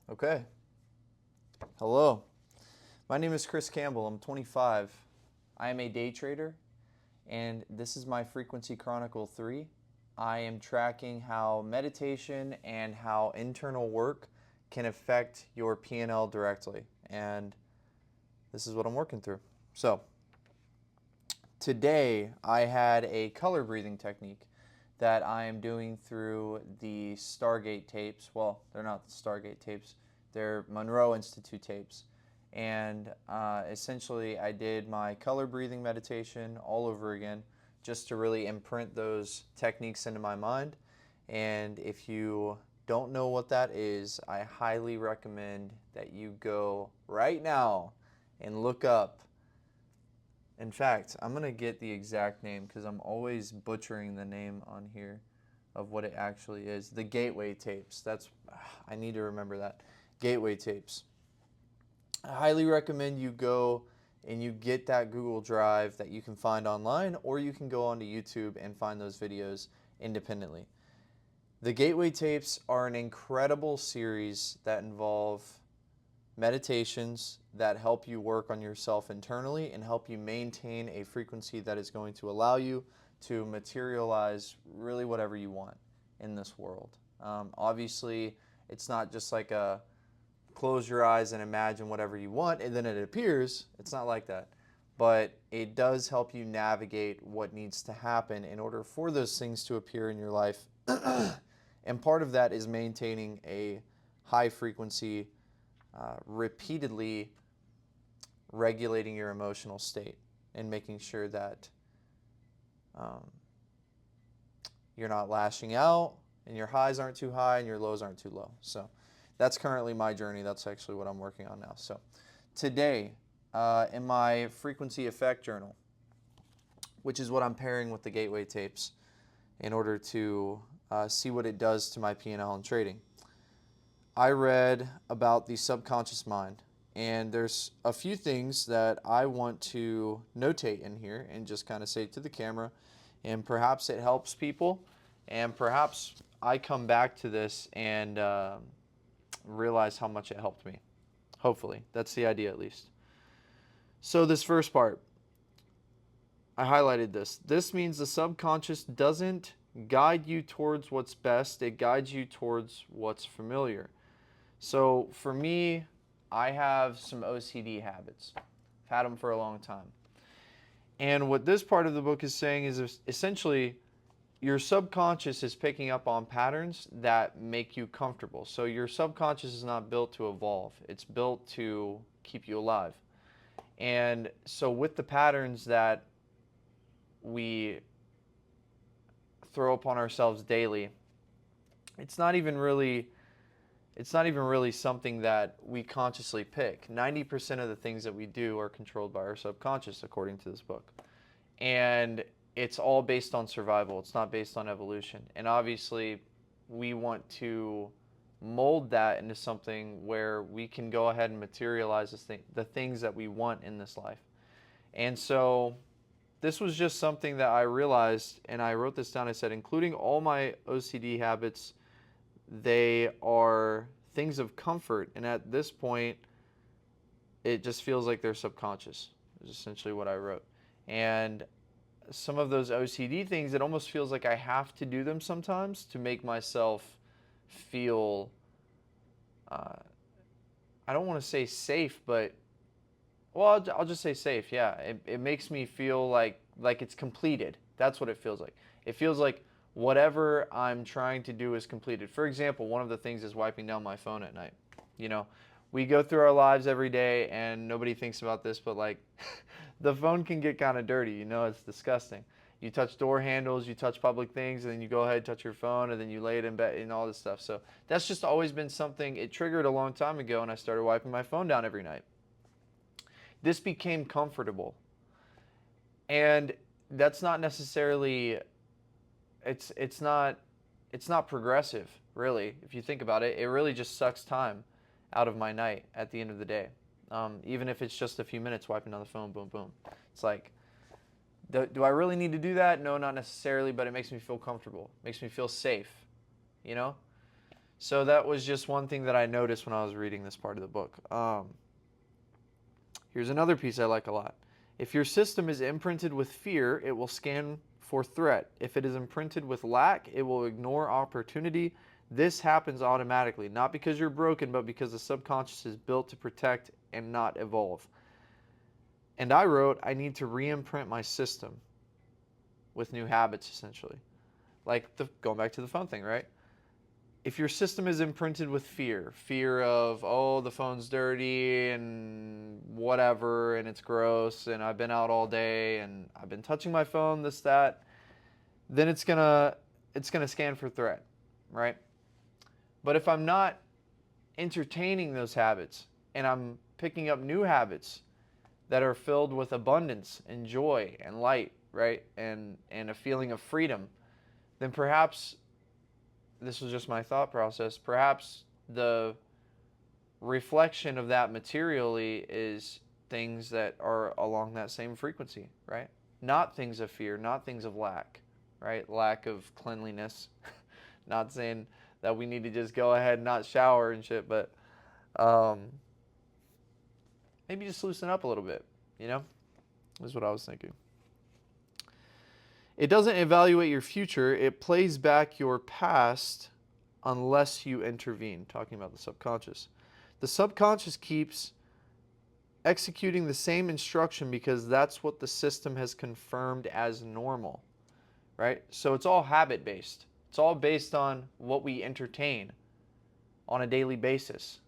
Okay. Hello. My name is Chris Campbell. I'm 25. I am a day trader, and this is my Frequency Chronicle 3. I am tracking how meditation and how internal work can affect your P&L directly, and this is what I'm working through. So, today I had a color breathing technique that I am doing through the Stargate tapes. Well, they're not the Stargate tapes. They're Monroe Institute tapes. And essentially I did my color breathing meditation all over again just to really imprint those techniques into my mind. And if you don't know what that is, I highly recommend that you go right now and look up. In fact, I'm going to get the exact name because I'm always butchering the name on here of what it actually is. The Gateway Tapes. I need to remember that. Gateway Tapes. I highly recommend you go and you get that Google Drive that you can find online, or you can go onto YouTube and find those videos independently. The Gateway Tapes are an incredible series that involve meditations that help you work on yourself internally and help you maintain a frequency that is going to allow you to materialize really whatever you want in this world. Obviously, it's not just like a close your eyes and imagine whatever you want and then it appears. It's not like that. But it does help you navigate what needs to happen in order for those things to appear in your life. And part of that is maintaining a high frequency, repeatedly regulating your emotional state and making sure that you're not lashing out and your highs aren't too high and your lows aren't too low. So that's currently my journey. That's actually what I'm working on now. So today, in my frequency effect journal, which is what I'm pairing with the Gateway tapes in order to see what it does to my P&L and trading, I read about the subconscious mind. And there's a few things that I want to notate in here and just kind of say to the camera. And perhaps it helps people. And perhaps I come back to this and realize how much it helped me. Hopefully. That's the idea, at least. So this first part, I highlighted this. This means the subconscious doesn't guide you towards what's best. It guides you towards what's familiar. So for me, I have some OCD habits. I've had them for a long time. And what this part of the book is saying is essentially your subconscious is picking up on patterns that make you comfortable. So your subconscious is not built to evolve. It's built to keep you alive. And so with the patterns that we throw upon ourselves daily, it's not even really something that we consciously pick. 90% of the things that we do are controlled by our subconscious, according to this book. And it's all based on survival. It's not based on evolution. And obviously, we want to mold that into something where we can go ahead and materialize the things that we want in this life. And so this was just something that I realized, and I wrote this down. I said, including all my OCD habits, they are things of comfort, and at this point it just feels like they're subconscious, is essentially what I wrote. And some of those OCD things, it almost feels like I have to do them sometimes to make myself feel I don't want to say safe, but well, I'll just say safe. Yeah, it makes me feel like it's completed. That's what it feels like. It feels like whatever I'm trying to do is completed. For example, one of the things is wiping down my phone at night. You know, we go through our lives every day and nobody thinks about this, but like the phone can get kind of dirty. You know, it's disgusting. You touch door handles, you touch public things, and then you go ahead and touch your phone, and then you lay it in bed and all this stuff. So that's just always been something. It triggered a long time ago, and I started wiping my phone down every night. This became comfortable. And that's not necessarily, it's not progressive, really. If you think about it, it really just sucks time out of my night at the end of the day. Even if it's just a few minutes wiping down the phone, boom, boom. It's like, do I really need to do that? No, not necessarily, but it makes me feel comfortable. It makes me feel safe, you know? So that was just one thing that I noticed when I was reading this part of the book. Here's another piece I like a lot. If your system is imprinted with fear, it will scan for threat. If it is imprinted with lack, it will ignore opportunity. This happens automatically, not because you're broken, but because the subconscious is built to protect and not evolve. And I wrote, I need to re-imprint my system with new habits, essentially. Like going back to the phone thing, right? If your system is imprinted with fear of, oh, the phone's dirty and whatever, and it's gross, and I've been out all day, and I've been touching my phone, this, that, then it's gonna scan for threat, right? But if I'm not entertaining those habits, and I'm picking up new habits that are filled with abundance and joy and light, right, and a feeling of freedom, then perhaps, this was just my thought process, perhaps the reflection of that materially is things that are along that same frequency, right? Not things of fear, not things of lack, right? Lack of cleanliness. Not saying that we need to just go ahead and not shower and shit, but maybe just loosen up a little bit, you know? Is what I was thinking. It doesn't evaluate your future. It plays back your past unless you intervene. Talking about the subconscious. The subconscious keeps executing the same instruction because that's what the system has confirmed as normal, right? So it's all habit-based. It's all based on what we entertain on a daily basis.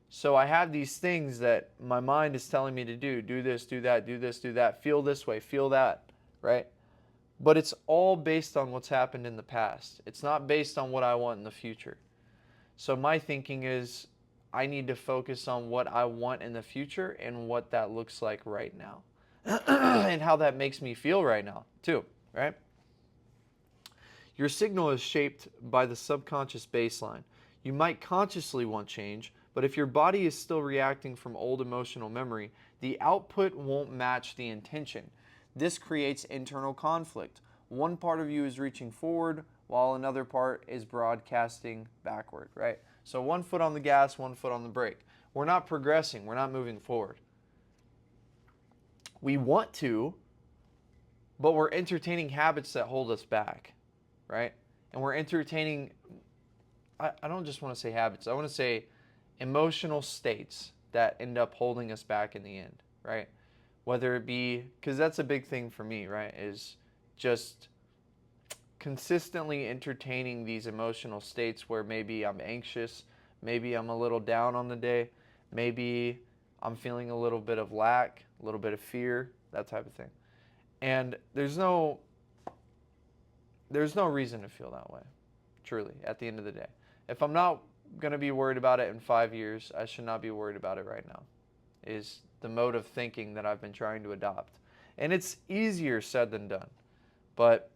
So I have these things that my mind is telling me to do. Do this, do that, do this, do that. Feel this way, feel that, right? But it's all based on what's happened in the past. It's not based on what I want in the future. So my thinking is I need to focus on what I want in the future and what that looks like right now. And how that makes me feel right now, too, right? Your signal is shaped by the subconscious baseline. You might consciously want change, but if your body is still reacting from old emotional memory, the output won't match the intention. This creates internal conflict. One part of you is reaching forward while another part is broadcasting backward, right? So one foot on the gas, one foot on the brake. We're not progressing. We're not moving forward. We want to, but we're entertaining habits that hold us back, right? And we're entertaining, I don't just want to say habits. I want to say emotional states that end up holding us back in the end, right? Whether it be, because that's a big thing for me, right, is just consistently entertaining these emotional states where maybe I'm anxious, maybe I'm a little down on the day, maybe I'm feeling a little bit of lack, a little bit of fear, that type of thing. And there's no reason to feel that way, truly, at the end of the day. If I'm not going to be worried about it in 5 years, I should not be worried about it right now, is the mode of thinking that I've been trying to adopt. And it's easier said than done. But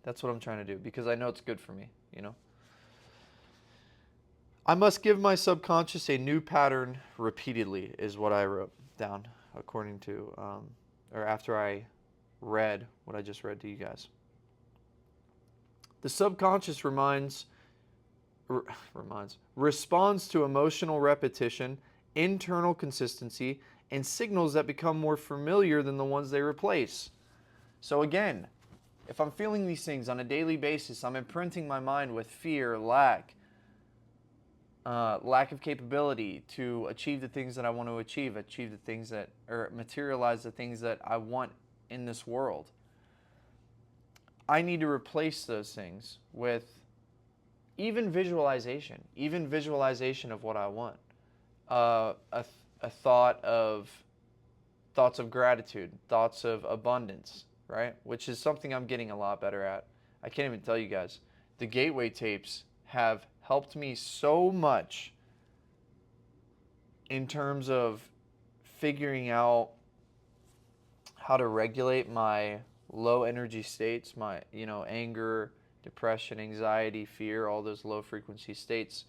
that's what I'm trying to do because I know it's good for me, you know. I must give my subconscious a new pattern repeatedly is what I wrote down according to, or after I read what I just read to you guys. The subconscious responds to emotional repetition, internal consistency, and signals that become more familiar than the ones they replace. So again, if I'm feeling these things on a daily basis, I'm imprinting my mind with fear, lack of capability to achieve the things that I want to achieve the things that, or materialize the things that I want in this world. I need to replace those things with even visualization of what I want. Thoughts of gratitude, thoughts of abundance, right? Which is something I'm getting a lot better at. I can't even tell you guys. The Gateway Tapes have helped me so much in terms of figuring out how to regulate my low energy states, my, anger, depression, anxiety, fear, all those low frequency states.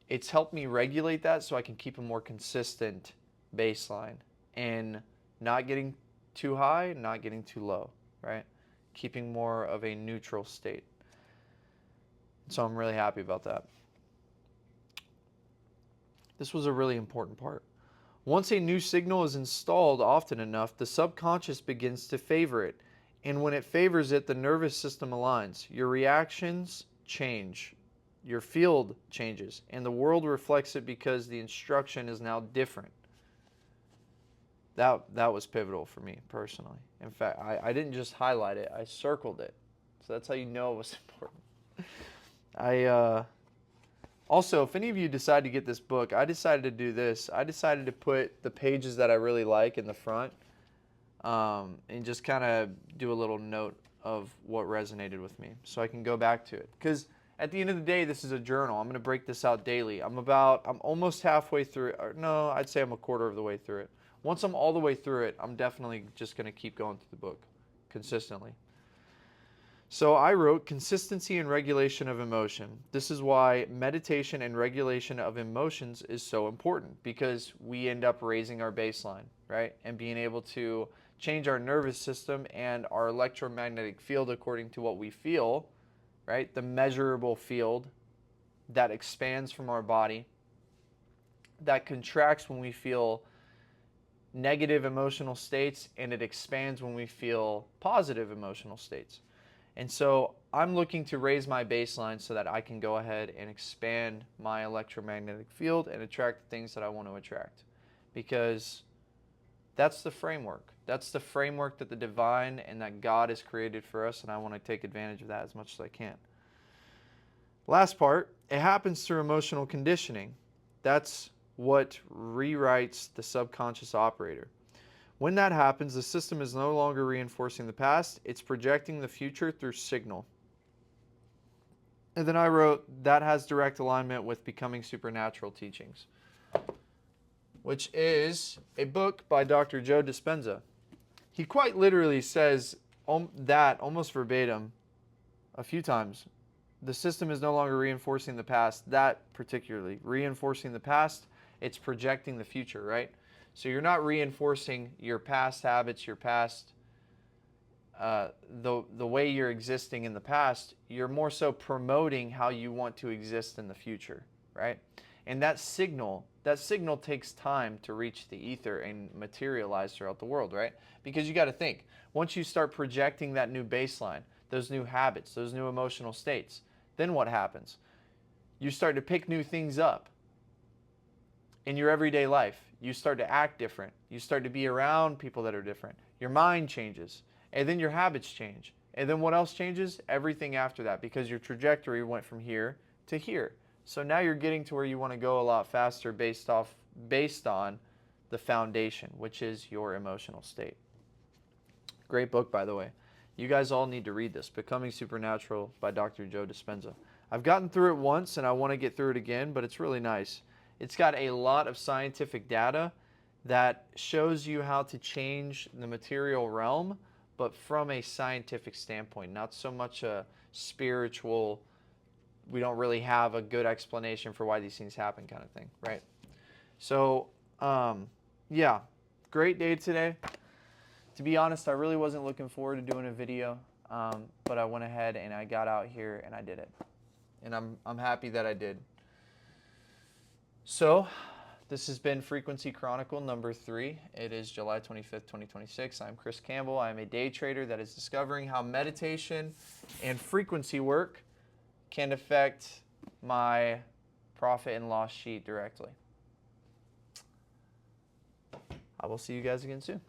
It's helped me regulate that so I can keep a more consistent baseline and not getting too high, not getting too low, right? Keeping more of a neutral state. So I'm really happy about that. This was a really important part. Once a new signal is installed often enough, the subconscious begins to favor it. And when it favors it, the nervous system aligns. Your reactions change. Your field changes. And the world reflects it because the instruction is now different. That was pivotal for me personally. In fact, I didn't just highlight it, I circled it. So that's how you know it was important. Also, if any of you decide to get this book, I decided to do this. I decided to put the pages that I really like in the front, and just kind of do a little note of what resonated with me so I can go back to it. Because at the end of the day, this is a journal. I'm going to break this out daily. I'm almost halfway through it. Or no, I'd say I'm a quarter of the way through it. Once I'm all the way through it, I'm definitely just going to keep going through the book consistently. So I wrote consistency and regulation of emotion. This is why meditation and regulation of emotions is so important, because we end up raising our baseline, right? And being able to change our nervous system and our electromagnetic field according to what we feel, right? The measurable field that expands from our body, that contracts when we feel negative emotional states, and it expands when we feel positive emotional states. And so I'm looking to raise my baseline so that I can go ahead and expand my electromagnetic field and attract the things that I want to attract. Because that's the framework. That's the framework that the divine and that God has created for us, and I want to take advantage of that as much as I can. Last part, it happens through emotional conditioning. That's what rewrites the subconscious operator. When that happens, the system is no longer reinforcing the past, it's projecting the future through signal. And then I wrote, that has direct alignment with Becoming Supernatural Teachings, which is a book by Dr. Joe Dispenza. He quite literally says that almost verbatim a few times. The system is no longer reinforcing the past, that particularly. Reinforcing the past, it's projecting the future, right? So you're not reinforcing your past habits, your past, the way you're existing in the past. You're more so promoting how you want to exist in the future, right? And that signal takes time to reach the ether and materialize throughout the world, right? Because you got to think, once you start projecting that new baseline, those new habits, those new emotional states, then what happens? You start to pick new things up in your everyday life. You start to act different. You start to be around people that are different. Your mind changes, and then your habits change. And then what else changes? Everything after that, because your trajectory went from here to here. So now you're getting to where you want to go a lot faster based on the foundation, which is your emotional state. Great book, by the way. You guys all need to read this, Becoming Supernatural by Dr. Joe Dispenza. I've gotten through it once and I want to get through it again, but it's really nice. It's got a lot of scientific data that shows you how to change the material realm, but from a scientific standpoint, not so much a spiritual, we don't really have a good explanation for why these things happen kind of thing, right? So, yeah, great day today. To be honest, I really wasn't looking forward to doing a video, but I went ahead and I got out here and I did it. And I'm happy that I did. So, this has been Frequency Chronicle number 3. It is July 25th, 2026. I'm Chris Campbell. I am a day trader that is discovering how meditation and frequency work can affect my profit and loss sheet directly. I will see you guys again soon.